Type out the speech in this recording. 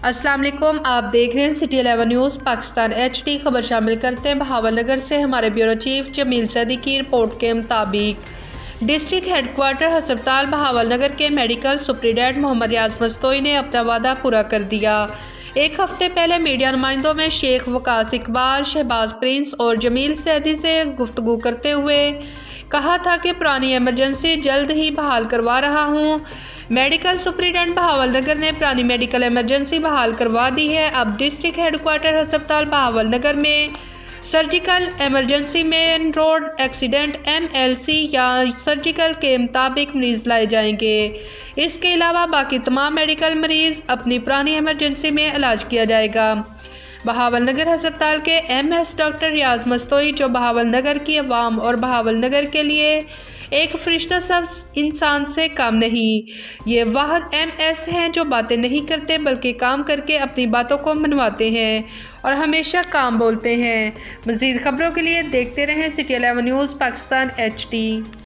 अस्सलाम वालेकुम, आप देख रहे हैं सिटी 11 न्यूज़ पाकिस्तान HD। खबर शामिल करते हैं बहावलनगर से। हमारे ब्यूरो चीफ जमील सैदी की रिपोर्ट के मुताबिक डिस्ट्रिक्ट हेडक्वार्टर अस्पताल बहावलनगर के मेडिकल सुप्रिटेंडेंट मोहम्मद रियाज मस्तोई ने अपना वादा पूरा कर दिया। एक हफ्ते पहले मीडिया नुमाइंदों में शेख वकास इकबाल, शहबाज प्रिंस और जमील सैदी से गुफ्तगू करते हुए कहा था कि पुरानी इमरजेंसी जल्द ही बहाल करवा रहा हूँ। मेडिकल सुप्रिटेंडेंट बहावलनगर ने पुरानी मेडिकल इमरजेंसी बहाल करवा दी है। अब डिस्ट्रिक्ट हेडक्वार्टर अस्पताल बहावलनगर में surgical emergency, main road accident, MLC या सर्जिकल के मुताबिक मरीज़ लाए जाएंगे। इसके अलावा बाकी तमाम मेडिकल मरीज़ अपनी पुरानी इमरजेंसी में इलाज किया जाएगा। बहावलनगर अस्पताल के MS डॉक्टर रियाज मस्तोई, जो बहावलनगर की अवाम और बहावलनगर के लिए एक फरिश्ता सब इंसान से कम नहीं, ये वाहद MS हैं जो बातें नहीं करते बल्कि काम करके अपनी बातों को मनवाते हैं और हमेशा काम बोलते हैं। मज़ीद खबरों के लिए देखते रहें सिटी 11 न्यूज़ पाकिस्तान HD।